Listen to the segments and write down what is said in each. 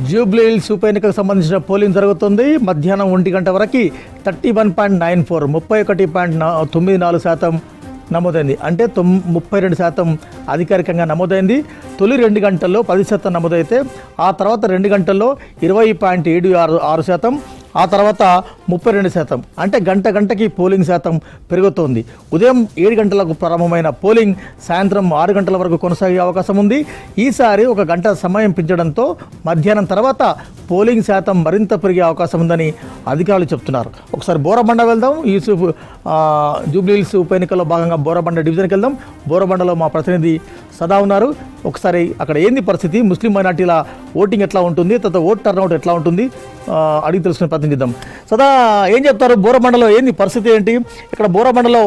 జూబ్లీహిల్స్ ఉప ఎన్నికకు సంబంధించిన పోలింగ్ జరుగుతుంది. మధ్యాహ్నం 1 గంట వరకు 31.94 31.94% నమోదైంది. అంటే 32% అధికారికంగా నమోదైంది. తొలి 2 గంటల్లో 10% నమోదైతే ఆ తర్వాత 2 గంటల్లో 20.76%, ఆ తర్వాత 32%. అంటే గంటకి పోలింగ్ శాతం పెరుగుతోంది. ఉదయం 7 గంటలకు ప్రారంభమైన పోలింగ్ సాయంత్రం 6 గంటల వరకు కొనసాగే అవకాశం ఉంది. ఈసారి 1 గంట సమయం పెంచడంతో మధ్యాహ్నం తర్వాత పోలింగ్ శాతం మరింత పెరిగే అవకాశం ఉందని అధికారులు చెప్తున్నారు. ఒకసారి బోరబండ వెళ్దాం. జూబ్లీహిల్స్ ఉప ఎన్నికల్లో భాగంగా బోరబండ డివిజన్కి వెళ్దాం. బోరబండలో మా ప్రతినిధి సదా ఉన్నారు. ఒకసారి అక్కడ ఏంది పరిస్థితి, ముస్లిం మైనార్టీల ఓటింగ్ ఎట్లా ఉంటుంది, తర్వాత ఓట్ టర్న్అవుట్ ఎట్లా ఉంటుంది అడిగి తెలుసుకునే ప్రతినిధిద్దాం. సదా ఏం చెప్తారు, బోరబండలో ఏంది పరిస్థితి ఏంటి? ఇక్కడ బోరబండలో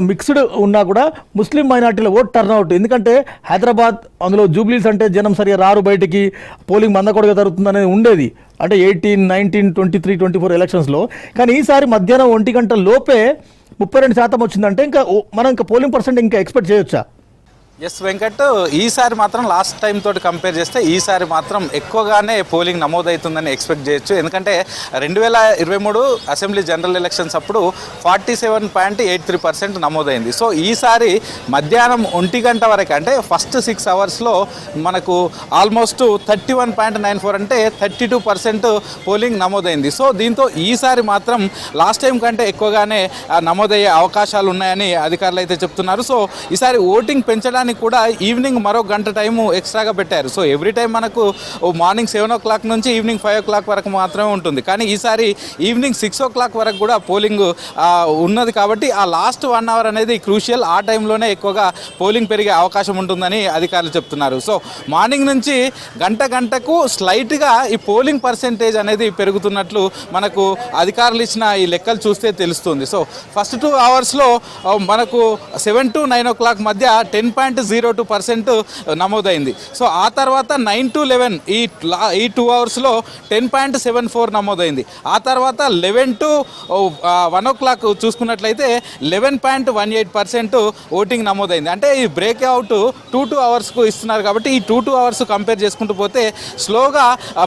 మిక్స్డ్ ఉన్నా కూడా ముస్లిం మైనార్టీల ఓట్ టర్న్అవుట్, ఎందుకంటే హైదరాబాద్ అందులో జూబ్లీహిల్స్ అంటే జనం సరిగా రారు బయటికి, పోలింగ్ మందకొడిగా జరుగుతుందనేది ఉండేది అంటే 18, 19, 23, 24 ఎలక్షన్స్లో. కానీ ఈసారి మధ్యాహ్నం 1 గంట లోపే 32% వచ్చిందంటే మనం పోలింగ్ పర్సెంట్ ఇంకా ఎక్స్పెక్ట్ చేయొచ్చా? ఎస్ వెంకట్, ఈసారి మాత్రం లాస్ట్ టైం తోటి కంపేర్ చేస్తే ఈసారి మాత్రం ఎక్కువగానే పోలింగ్ నమోదవుతుందని ఎక్స్పెక్ట్ చేయొచ్చు. ఎందుకంటే 2023 అసెంబ్లీ జనరల్ ఎలక్షన్స్ అప్పుడు 47.83% నమోదైంది. సో ఈసారి మధ్యాహ్నం 1 గంట వరకు అంటే ఫస్ట్ 6 అవర్స్లో మనకు ఆల్మోస్ట్ 31.94 అంటే 32% పోలింగ్ నమోదైంది. సో దీంతో ఈసారి మాత్రం లాస్ట్ టైం కంటే ఎక్కువగానే నమోదయ్యే అవకాశాలు ఉన్నాయని అధికారులు అయితే చెప్తున్నారు. సో ఈసారి ఓటింగ్ పెంచడానికి కూడా ఈవినింగ్ మరో గంట టైము ఎక్స్ట్రాగా పెట్టారు. సో ఎవ్రీ టైం మనకు మార్నింగ్ 7 o'clock నుంచి ఈవినింగ్ 5 o'clock వరకు మాత్రమే ఉంటుంది. కానీ ఈసారి ఈవినింగ్ 6 o'clock వరకు కూడా పోలింగ్ ఉన్నది కాబట్టి ఆ లాస్ట్ 1 hour అనేది క్రూషియల్. ఆ టైంలోనే ఎక్కువగా పోలింగ్ పెరిగే అవకాశం ఉంటుందని అధికారులు చెప్తున్నారు. సో మార్నింగ్ నుంచి గంటకు స్లైట్గా ఈ పోలింగ్ పర్సెంటేజ్ అనేది పెరుగుతున్నట్లు మనకు అధికారులు ఇచ్చిన ఈ లెక్కలు చూస్తే తెలుస్తుంది. సో ఫస్ట్ 2 hours మనకు 7 to 9 o'clock మధ్య 10.02% నమోదైంది. సో ఆ తర్వాత 9 to 11 ఈ 2 hours 10.74 నమోదైంది. ఆ తర్వాత 11 to 1 o'clock చూసుకున్నట్లయితే 11.18% ఓటింగ్ నమోదైంది. అంటే ఈ బ్రేక్అవుట్ 2 hours ఇస్తున్నారు కాబట్టి ఈ 2 hours కంపేర్ చేసుకుంటూ పోతే స్లోగా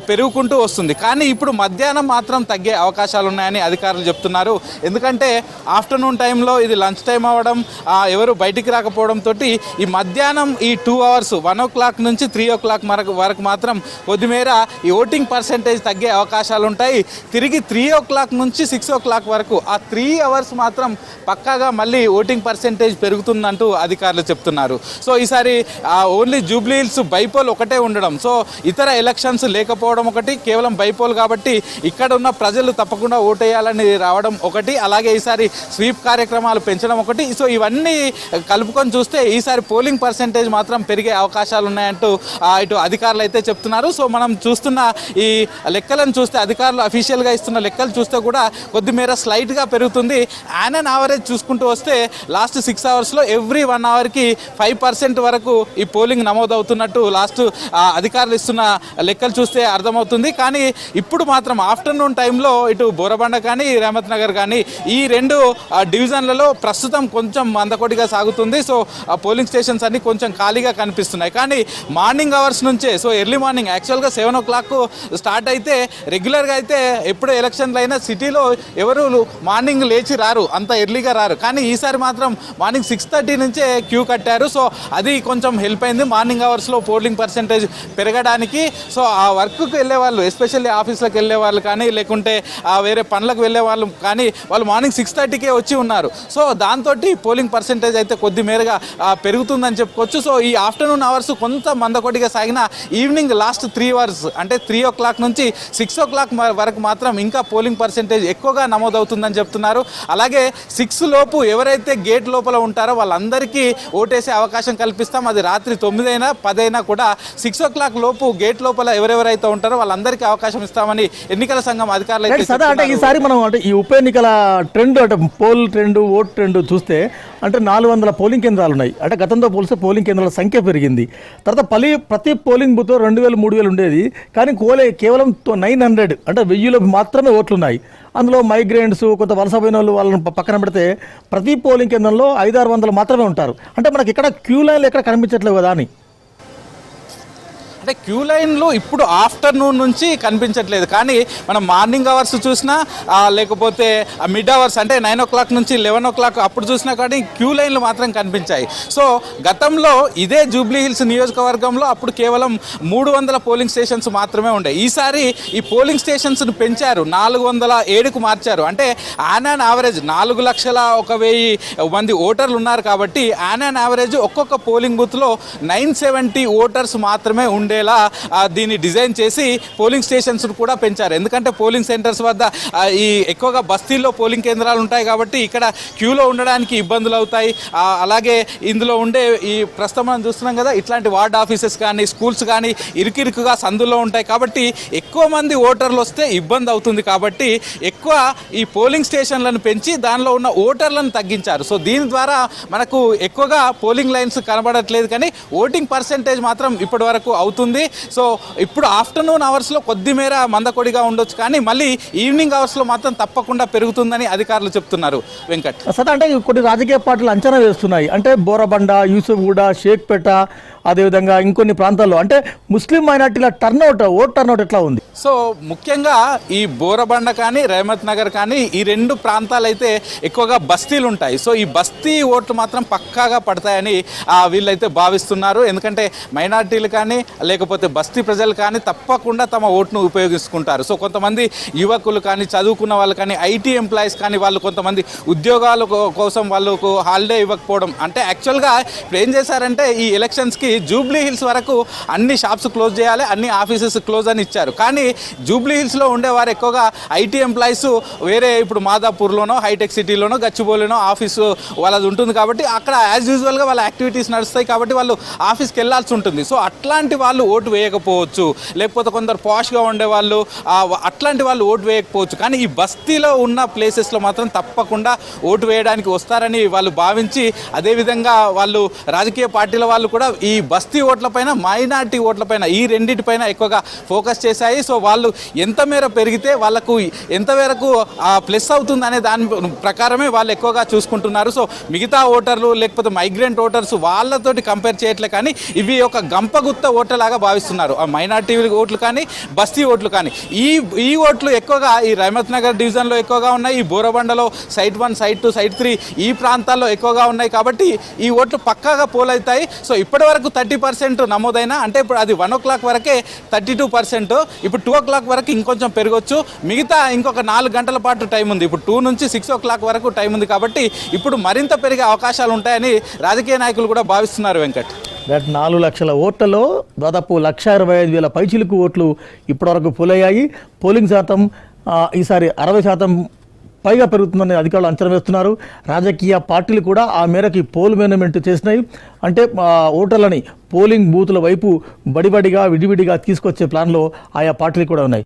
పెరుగుకుంటూ వస్తుంది. కానీ ఇప్పుడు మధ్యాహ్నం మాత్రం తగ్గే అవకాశాలు ఉన్నాయని అధికారులు చెప్తున్నారు. ఎందుకంటే ఆఫ్టర్నూన్ టైంలో ఇది లంచ్ టైం అవ్వడం, ఎవరు బయటికి రాకపోవడంతో ఈ మధ్యాహ్నం ఈ 2 hours 1 o'clock నుంచి 3 o'clock వరకు మాత్రం కొద్దిమేర ఈ ఓటింగ్ పర్సెంటేజ్ తగ్గే అవకాశాలు ఉంటాయి. తిరిగి 3 o'clock నుంచి 6 o'clock వరకు ఆ 3 hours మాత్రం పక్కాగా మళ్ళీ ఓటింగ్ పర్సెంటేజ్ పెరుగుతుందంటూ అధికారులు చెప్తున్నారు. సో ఈసారి ఓన్లీ జూబ్లీహిల్స్ బైపోల్ ఒకటే ఉండడం, సో ఇతర ఎలక్షన్స్ లేకపోవడం ఒకటి, కేవలం బైపోల్ కాబట్టి ఇక్కడ ఉన్న ప్రజలు తప్పకుండా ఓటేయాలని రావడం ఒకటి, అలాగే ఈసారి స్వీప్ కార్యక్రమాలు పెంచడం ఒకటి. సో ఇవన్నీ కలుపుకొని చూస్తే ఈసారి పోలింగ్ పర్సెంటేజ్ మాత్రం పెరిగే అవకాశాలు ఉన్నాయంటూ ఇటు అధికారులు అయితే చెప్తున్నారు. సో మనం చూస్తున్న ఈ లెక్కలను చూస్తే, అధికారులు అఫీషియల్గా ఇస్తున్న లెక్కలు చూస్తే కూడా కొద్దిమేర స్లైట్గా పెరుగుతుంది. యాన్ యావరేజ్ చూసుకుంటూ వస్తే లాస్ట్ 6 hours ఎవ్రీ 1 hourకి 5% వరకు ఈ పోలింగ్ నమోదవుతున్నట్టు లాస్ట్ అధికారులు ఇస్తున్న లెక్కలు చూస్తే అర్థమవుతుంది. కానీ ఇప్పుడు మాత్రం ఆఫ్టర్నూన్ టైంలో ఇటు బోరబండ కానీ రహమత్ నగర్ కానీ ఈ 2 డివిజన్లలో ప్రస్తుతం కొంచెం మందకొడిగా సాగుతుంది. సో పోలింగ్ స్టేషన్స్ అన్ని కొంచెం ఖాళీగా కనిపిస్తున్నాయి. కానీ మార్నింగ్ అవర్స్ నుంచే, సో ఎర్లీ మార్నింగ్ యాక్చువల్గా 7 o'clock స్టార్ట్ అయితే రెగ్యులర్గా అయితే ఎప్పుడు ఎలక్షన్లు అయినా సిటీలో ఎవరు మార్నింగ్ లేచి రారు, అంత ఎర్లీగా రారు. కానీ ఈసారి మాత్రం మార్నింగ్ 6:30 నుంచే క్యూ కట్టారు. సో అది కొంచెం హెల్ప్ అయింది మార్నింగ్ అవర్స్లో పోలింగ్ పర్సెంటేజ్ పెరగడానికి. సో ఆ వర్క్కి వెళ్ళే వాళ్ళు, ఎస్పెషల్లీ ఆఫీస్లకు వెళ్ళే వాళ్ళు కానీ లేకుంటే వేరే పనులకు వెళ్ళే వాళ్ళు కానీ వాళ్ళు మార్నింగ్ 6:30కే వచ్చి ఉన్నారు. సో దాంతో పోలింగ్ పర్సెంటేజ్ అయితే కొద్ది మేరగా పెరుగుతుందని చెప్పుకోవచ్చు. సో ఈ ఆఫ్టర్నూన్ అవర్స్ కొంత మందకొడిగా సాగిన ఈవినింగ్ లాస్ట్ 3 hours అంటే 3 o'clock నుంచి 6 o'clock వరకు మాత్రం ఇంకా పోలింగ్ పర్సెంటేజ్ ఎక్కువగా నమోదవుతుందని చెప్తున్నారు. అలాగే 6 లోపు ఎవరైతే గేట్ లోపల ఉంటారో వాళ్ళందరికీ ఓటేసే అవకాశం కల్పిస్తాం. అది రాత్రి 9 అయినా 10 అయినా కూడా 6 o'clock లోపు గేట్ లోపల ఎవరెవరైతే ఉంటారో వాళ్ళందరికీ అవకాశం ఇస్తామని ఎన్నికల సంఘం అధికారులు అయితే అంటే ఈసారి మనం అంటే ఈ ఉప ఎన్నికల ట్రెండ్ అంటే పోల్ ట్రెండ్, ఓట్ ట్రెండ్ చూస్తే అంటే 400 పోలింగ్ కేంద్రాలు ఉన్నాయి. అంటే గతంతో పోలిస్తే పోలింగ్ కేంద్రాల సంఖ్య పెరిగింది. తర్వాత ప్రతి పోలింగ్ బూత్ 2000, 3000 ఉండేది. కానీ కేవలం 900 అంటే 1000 మాత్రమే ఓట్లున్నాయి. అందులో మైగ్రెంట్స్, కొంత వలస పోయిన వాళ్ళని పక్కన పెడితే ప్రతి పోలింగ్ కేంద్రంలో 500-600 మాత్రమే ఉంటారు. అంటే మనకి ఇక్కడ క్యూ లైన్లు ఎక్కడ కనిపించట్లేవు కదా అని. అంటే క్యూ లైన్లు ఇప్పుడు ఆఫ్టర్నూన్ నుంచి కనిపించట్లేదు, కానీ మనం మార్నింగ్ అవర్స్ చూసినా లేకపోతే మిడ్ అవర్స్ అంటే 9 o'clock నుంచి 11 o'clock అప్పుడు చూసినా కానీ క్యూ లైన్లు మాత్రం కనిపించాయి. సో గతంలో ఇదే జూబ్లీ హిల్స్ నియోజకవర్గంలో అప్పుడు కేవలం 300 పోలింగ్ స్టేషన్స్ మాత్రమే ఉండే. ఈసారి ఈ పోలింగ్ స్టేషన్స్ను పెంచారు, 407కు మార్చారు. అంటే ఆన్ యావరేజ్ 4,01,000 మంది ఓటర్లు ఉన్నారు కాబట్టి ఆన్ యావరేజ్ ఒక్కొక్క పోలింగ్ బూత్లో 970 ఓటర్స్ మాత్రమే ఉండేలా దీన్ని డిజైన్ చేసి పోలింగ్ స్టేషన్స్ కూడా పెంచారు. ఎందుకంటే పోలింగ్ సెంటర్స్ వద్ద ఈ ఎక్కువగా బస్తీల్లో పోలింగ్ కేంద్రాలు ఉంటాయి కాబట్టి ఇక్కడ క్యూలో ఉండడానికి ఇబ్బందులు అవుతాయి. అలాగే ఇందులో ఉండే ఈ ప్రస్తుతం మనం చూస్తున్నాం కదా, ఇట్లాంటి వార్డ్ ఆఫీసెస్ కానీ స్కూల్స్ కానీ ఇరుకిరుకుగా సందుల్లో ఉంటాయి కాబట్టి ఎక్కువ మంది ఓటర్లు వస్తే ఇబ్బంది అవుతుంది. కాబట్టి ఎక్కువ ఈ పోలింగ్ స్టేషన్లను పెంచి దానిలో ఉన్న ఓటర్లను తగ్గించారు. సో దీని ద్వారా మనకు ఎక్కువగా పోలింగ్ లైన్స్ కనబడట్లేదు, కానీ ఓటింగ్ పర్సెంటేజ్ మాత్రం ఇప్పటి వరకు అవుతుంది. సో ఇప్పుడు ఆఫ్టర్నూన్ అవర్స్లో కొద్ది మేర మందకొడిగా ఉండొచ్చు, కానీ మళ్ళీ ఈవినింగ్ అవర్స్లో మాత్రం తప్పకుండా పెరుగుతుందని అధికారులు చెప్తున్నారు. వెంకట్ సార్, అంటే కొన్ని రాజకీయ పార్టీలు అంచనా వేస్తున్నాయి, అంటే బోరబండ, యూసుఫ్గూడ, షేక్పేట, అదేవిధంగా ఇంకొన్ని ప్రాంతాల్లో అంటే ముస్లిం మైనార్టీల ఓట్ టర్నౌట్ ఎట్లా ఉంది? సో ముఖ్యంగా ఈ బోరబండ కానీ రహమత్ నగర్ కానీ ఈ రెండు ప్రాంతాలు అయితే ఎక్కువగా బస్తీలు ఉంటాయి. సో ఈ బస్తీ ఓట్లు మాత్రం పక్కాగా పడతాయని వీళ్ళైతే భావిస్తున్నారు. ఎందుకంటే మైనార్టీలు కానీ లేకపోతే బస్తీ ప్రజలు కానీ తప్పకుండా తమ ఓటును ఉపయోగించుకుంటారు. సో కొంతమంది యువకులు కానీ చదువుకున్న వాళ్ళు కానీ ఐటీ ఎంప్లాయీస్ కానీ వాళ్ళు కొంతమంది ఉద్యోగాల కోసం వాళ్ళకు హాలిడే ఇవ్వకపోవడం, అంటే యాక్చువల్గా ఇప్పుడు ఏం చేశారంటే ఈ ఎలక్షన్స్కి జూబ్లీ హిల్స్ వరకు అన్ని షాప్స్ క్లోజ్ చేయాలి, అన్ని ఆఫీసెస్ క్లోజ్ అని ఇచ్చారు. కానీ జూబ్లీ హిల్స్లో ఉండేవారు ఎక్కువగా ఐటీ ఎంప్లాయీస్ వేరే ఇప్పుడు మాదాపూర్లోనో హైటెక్ సిటీలోనో గచ్చిబౌలిలోనో ఆఫీసు వాళ్ళది ఉంటుంది కాబట్టి అక్కడ యాజ్ యూజువల్గా వాళ్ళ యాక్టివిటీస్ నడుస్తాయి కాబట్టి వాళ్ళు ఆఫీస్కి వెళ్ళాల్సి ఉంటుంది. సో అట్లాంటి వాళ్ళు ఓటు వేయకపోవచ్చు, లేకపోతే కొందరు పాష్గా ఉండేవాళ్ళు అట్లాంటి వాళ్ళు ఓటు వేయకపోవచ్చు. కానీ ఈ బస్తీలో ఉన్న ప్లేసెస్లో మాత్రం తప్పకుండా ఓటు వేయడానికి వస్తారని వాళ్ళు భావించి, అదేవిధంగా వాళ్ళు రాజకీయ పార్టీల వాళ్ళు కూడా ఈ బస్తీ ఓట్లపైన మైనార్టీ ఓట్లపైన ఈ రెండింటిపైన ఎక్కువగా ఫోకస్ చేశాయి. సో వాళ్ళు ఎంత మేర పెరిగితే వాళ్ళకు ఎంత మేరకు ప్లస్ అవుతుంది అనే దాని ప్రకారమే వాళ్ళు ఎక్కువగా చూసుకుంటున్నారు. సో మిగతా ఓటర్లు లేకపోతే మైగ్రెంట్ ఓటర్స్ వాళ్ళతోటి కంపేర్ చేయట్లే, కానీ ఇవి ఒక గంపగుత్త ఓట్లలాగా భావిస్తున్నారు. ఆ మైనార్టీ ఓట్లు కానీ బస్తీ ఓట్లు కానీ ఈ ఓట్లు ఎక్కువగా ఈ రహమత్ నగర్ డివిజన్లో ఎక్కువగా ఉన్నాయి, ఈ బోరబండలో సైట్ 1, సైట్ 2, సైట్ 3 ఈ ప్రాంతాల్లో ఎక్కువగా ఉన్నాయి కాబట్టి ఈ ఓట్లు పక్కాగా పోలవుతాయి. సో ఇప్పటి వరకు 30% నమోదైనా, అంటే ఇప్పుడు అది 1 o'clock వరకే 32%, ఇప్పుడు 2 o'clock వరకు ఇంకొంచెం పెరగొచ్చు. మిగతా ఇంకొక 4 గంటల పాటు టైం ఉంది, ఇప్పుడు 2 నుంచి 6 o'clock వరకు టైం ఉంది కాబట్టి ఇప్పుడు మరింత పెరిగే అవకాశాలు ఉంటాయని రాజకీయ నాయకులు కూడా భావిస్తున్నారు. వెంకట్, 4 లక్షల ఓట్లలో దాదాపు 1,25,000 పైచిలకు ఓట్లు ఇప్పటివరకు పోలయ్యాయి. పోలింగ్ శాతం ఈసారి 60% పైగా పెరుగుతుందని అధికారులు అంచనా వేస్తున్నారు. రాజకీయ పార్టీలు కూడా ఆ మేరకు పోల్ మేనేజ్మెంట్ చేసినాయి. అంటే ఓటర్లని పోలింగ్ బూతుల వైపు బడిబడిగా విడివిడిగా తీసుకొచ్చే ప్లాన్లో ఆయా పార్టీలు కూడా ఉన్నాయి.